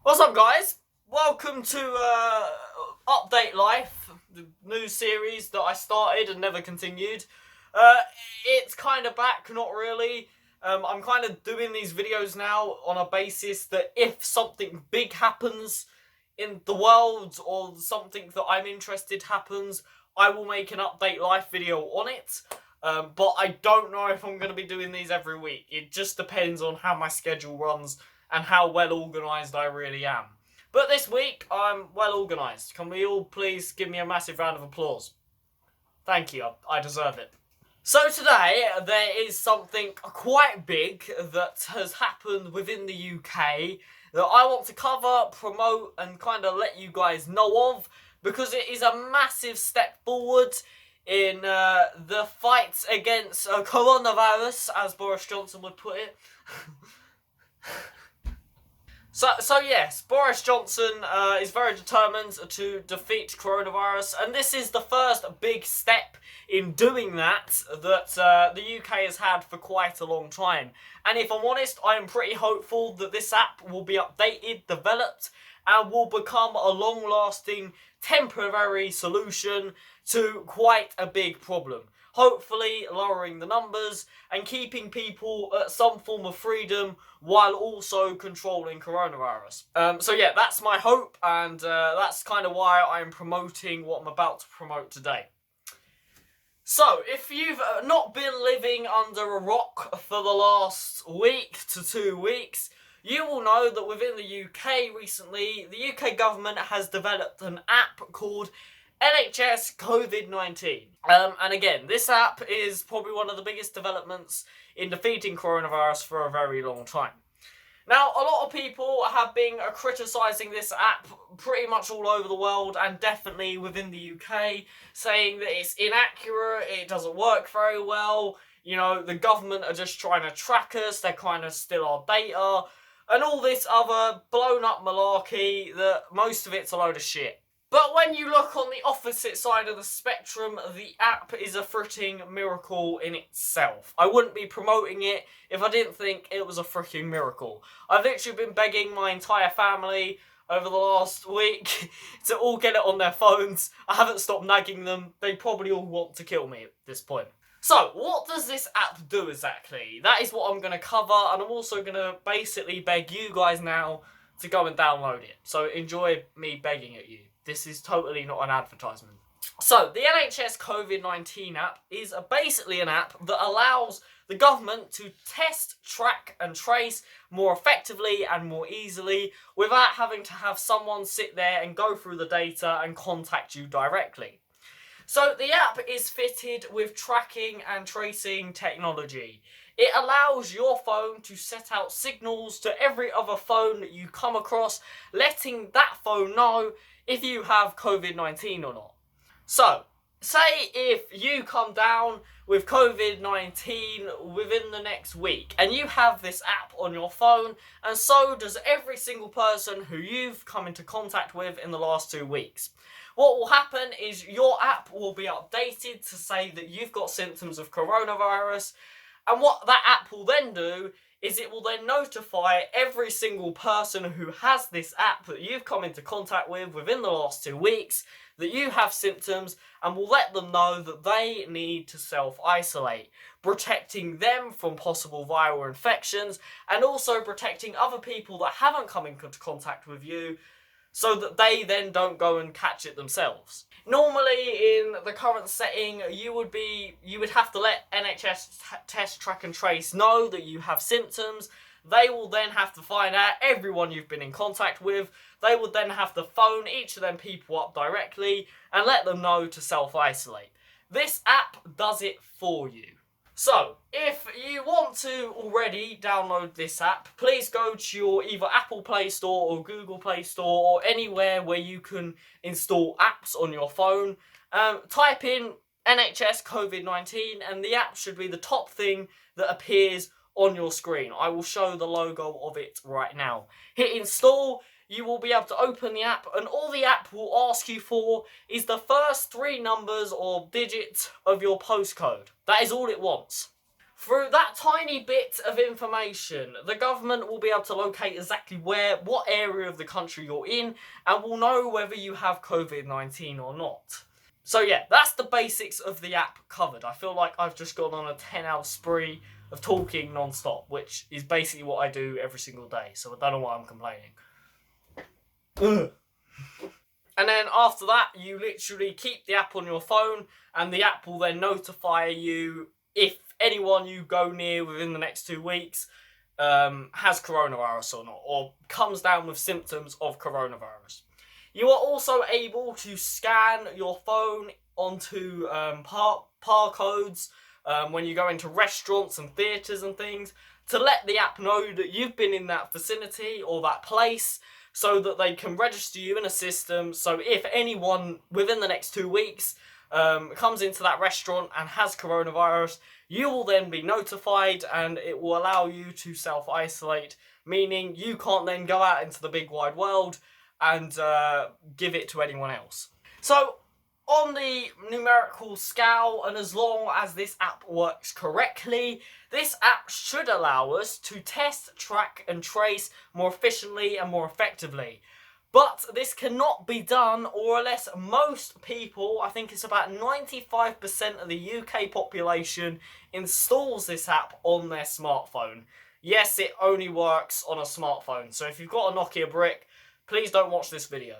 What's up, guys? Welcome to Update Life, the new series that I started and never continued. It's kind of back, not really. I'm kind of doing these videos now on a basis that if something big happens in the world or something that I'm interested happens, I will make an Update Life video on it. But I don't know if I'm going to be doing these every week. It just depends on how my schedule runs and how well organised I really am. But this week, I'm well organised. Can we all please give me a massive round of applause? Thank you, I deserve it. So today, there is something quite big that has happened within the UK that I want to cover, promote, and kind of let you guys know of, because it is a massive step forward in the fight against coronavirus, as Boris Johnson would put it. So yes, Boris Johnson is very determined to defeat coronavirus, and this is the first big step in doing that the UK has had for quite a long time. And if I'm honest, I am pretty hopeful that this app will be updated, developed, and will become a long-lasting, temporary solution to quite a big problem. Hopefully lowering the numbers and keeping people at some form of freedom while also controlling coronavirus. So yeah, that's my hope, and that's kind of why I'm promoting what I'm about to promote today. So, if you've not been living under a rock for the last week to 2 weeks, you will know that within the UK recently, the UK government has developed an app called NHS COVID-19. And again, this app is probably one of the biggest developments in defeating coronavirus for a very long time. Now, a lot of people have been criticising this app pretty much all over the world, and definitely within the UK, saying that it's inaccurate, it doesn't work very well, you know, the government are just trying to track us, they're trying to steal our data, and all this other blown up malarkey that most of it's a load of shit. But when you look on the opposite side of the spectrum, the app is a freaking miracle in itself. I wouldn't be promoting it if I didn't think it was a freaking miracle. I've literally been begging my entire family over the last week to all get it on their phones. I haven't stopped nagging them. They probably all want to kill me at this point. So, what does this app do exactly? That is what I'm going to cover, and I'm also going to basically beg you guys now to go and download it. So enjoy me begging at you. This is totally not an advertisement. So, the NHS COVID-19 app is basically an app that allows the government to test, track and trace more effectively and more easily without having to have someone sit there and go through the data and contact you directly. So, the app is fitted with tracking and tracing technology. It allows your phone to set out signals to every other phone that you come across, letting that phone know if you have COVID-19 or not. So, say if you come down with COVID-19 within the next week, and you have this app on your phone, and so does every single person who you've come into contact with in the last 2 weeks. What will happen is your app will be updated to say that you've got symptoms of coronavirus, and what that app will then do is it will then notify every single person who has this app that you've come into contact with within the last 2 weeks that you have symptoms, and will let them know that they need to self-isolate, protecting them from possible viral infections and also protecting other people that haven't come into contact with you so that they then don't go and catch it themselves. Normally, in the current setting, you would have to let NHS test, track and trace know that you have symptoms. They will then have to find out everyone you've been in contact with. They would then have to phone each of them people up directly and let them know to self-isolate. This app does it for you. So, if you want to already download this app, please go to your either Apple Play Store or Google Play Store or anywhere where you can install apps on your phone. Type in NHS COVID-19 and the app should be the top thing that appears on your screen. I will show the logo of it right now. Hit install. you will be able to open the app, and all the app will ask you for is the first 3 numbers or digits of your postcode. That is all it wants. Through that tiny bit of information, the government will be able to locate exactly what area of the country you're in, and will know whether you have COVID-19 or not. So yeah, that's the basics of the app covered. I feel like I've just gone on a 10-hour spree of talking non-stop, which is basically what I do every single day, so I don't know why I'm complaining. Ugh. And then after that, you literally keep the app on your phone, and the app will then notify you if anyone you go near within the next 2 weeks has coronavirus or not, or comes down with symptoms of coronavirus. You are also able to scan your phone onto barcodes when you go into restaurants and theatres and things, to let the app know that you've been in that vicinity or that place, so that they can register you in a system. So if anyone within the next 2 weeks comes into that restaurant and has coronavirus, you will then be notified, and it will allow you to self-isolate, meaning you can't then go out into the big wide world and give it to anyone else. So on the numerical scale, and as long as this app works correctly, this app should allow us to test, track and trace more efficiently and more effectively. But this cannot be done, or unless most people, I think it's about 95% of the UK population, installs this app on their smartphone. Yes, it only works on a smartphone, so if you've got a Nokia brick, please don't watch this video.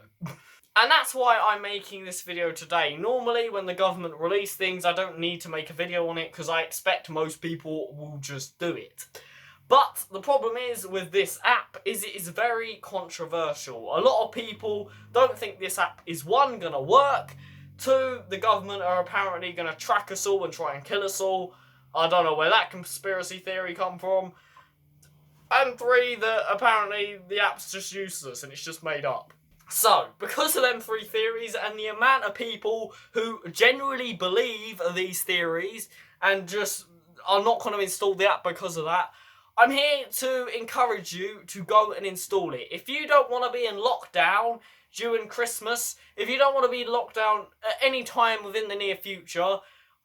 And that's why I'm making this video today. Normally, when the government release things, I don't need to make a video on it, because I expect most people will just do it. But the problem is with this app is it is very controversial. A lot of people don't think this app is, 1, going to work, 2, the government are apparently going to track us all and try and kill us all. I don't know where that conspiracy theory come from. And 3, that apparently the app's just useless and it's just made up. So, because of them 3 theories and the amount of people who genuinely believe these theories and just are not going to install the app because of that, I'm here to encourage you to go and install it. If you don't want to be in lockdown during Christmas, if you don't want to be locked down at any time within the near future,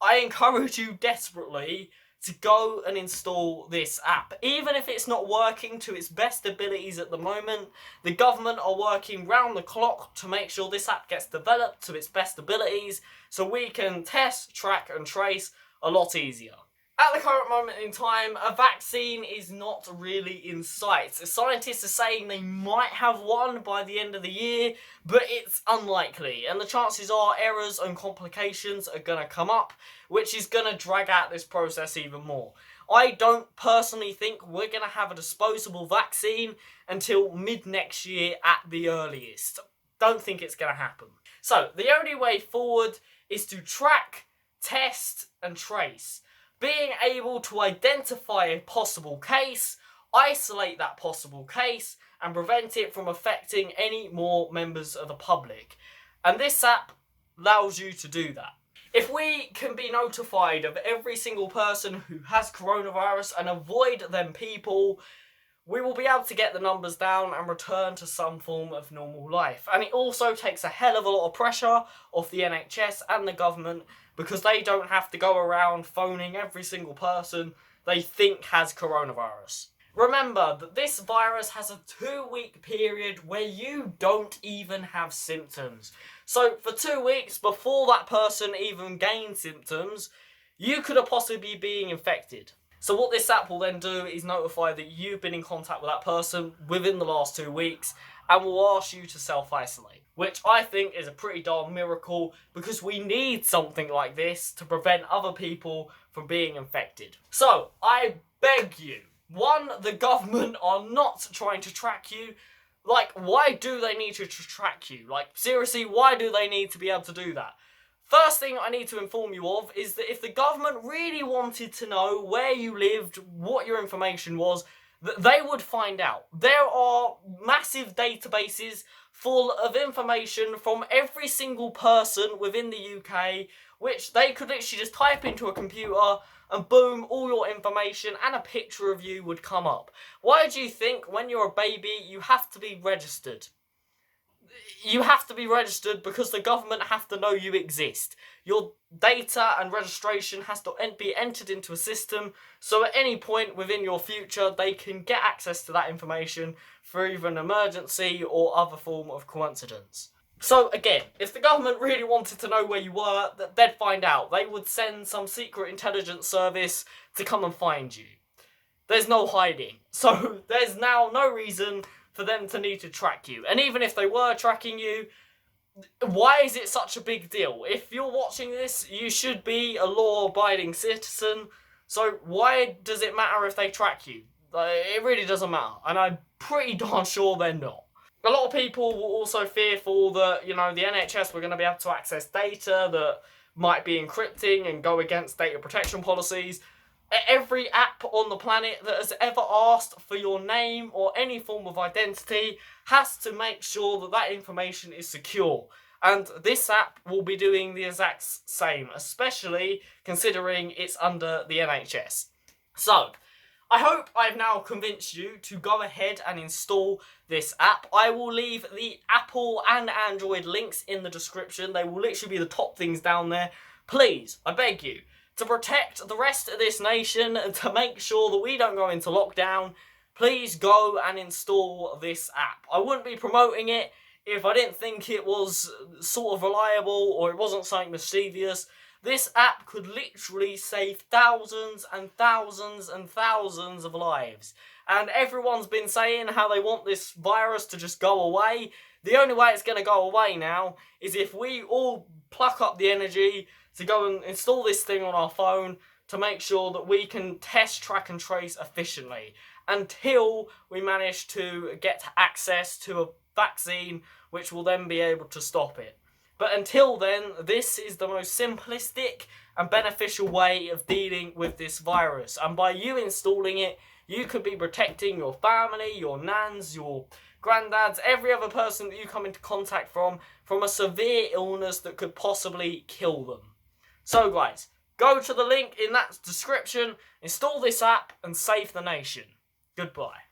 I encourage you desperately to go and install this app. Even if it's not working to its best abilities at the moment, the government are working round the clock to make sure this app gets developed to its best abilities, so we can test, track and trace a lot easier. At the current moment in time, a vaccine is not really in sight. Scientists are saying they might have one by the end of the year, but it's unlikely. And the chances are errors and complications are going to come up, which is going to drag out this process even more. I don't personally think we're going to have a disposable vaccine until mid-next year at the earliest. Don't think it's going to happen. So, the only way forward is to track, test and trace. Being able to identify a possible case, isolate that possible case, and prevent it from affecting any more members of the public. And this app allows you to do that. If we can be notified of every single person who has coronavirus and avoid them people, we will be able to get the numbers down and return to some form of normal life. And it also takes a hell of a lot of pressure off the NHS and the government, because they don't have to go around phoning every single person they think has coronavirus. Remember that this virus has a 2-week period where you don't even have symptoms. So for 2 weeks before that person even gains symptoms, you could have possibly been infected. So what this app will then do is notify that you've been in contact with that person within the last 2 weeks, and will ask you to self-isolate, which I think is a pretty darn miracle, because we need something like this to prevent other people from being infected. So, I beg you, 1, the government are not trying to track you. Like, why do they need to track you? Like, seriously, why do they need to be able to do that? First thing I need to inform you of is that if the government really wanted to know where you lived, what your information was, they would find out. There are massive databases full of information from every single person within the UK, which they could literally just type into a computer and boom, all your information and a picture of you would come up. Why do you think when you're a baby you have to be registered? you have to be registered because the government have to know you exist. Your data and registration has to be entered into a system, so at any point within your future they can get access to that information for either an emergency or other form of coincidence. So again, if the government really wanted to know where you were, they'd find out. They would send some secret intelligence service to come and find you. There's no hiding. So there's now no reason for them to need to track you. And even if they were tracking you, why is it such a big deal? If you're watching this, you should be a law-abiding citizen. So why does it matter if they track you? It really doesn't matter. And I'm pretty darn sure they're not. A lot of people were also fearful that, the NHS were going to be able to access data that might be encrypting and go against data protection policies. Every app on the planet that has ever asked for your name or any form of identity has to make sure that that information is secure. And this app will be doing the exact same, especially considering it's under the NHS. So, I hope I've now convinced you to go ahead and install this app. I will leave the Apple and Android links in the description. They will literally be the top things down there. Please, I beg you, to protect the rest of this nation and to make sure that we don't go into lockdown, please go and install this app. I wouldn't be promoting it if I didn't think it was sort of reliable or it wasn't something mischievous. This app could literally save thousands and thousands and thousands of lives. And everyone's been saying how they want this virus to just go away. The only way it's going to go away now is if we all pluck up the energy to go and install this thing on our phone to make sure that we can test, track and trace efficiently until we manage to get access to a vaccine which will then be able to stop it. But until then, this is the most simplistic and beneficial way of dealing with this virus. And by you installing it, you could be protecting your family, your nans, your granddads, every other person that you come into contact from a severe illness that could possibly kill them. So guys, go to the link in that description, install this app and save the nation. Goodbye.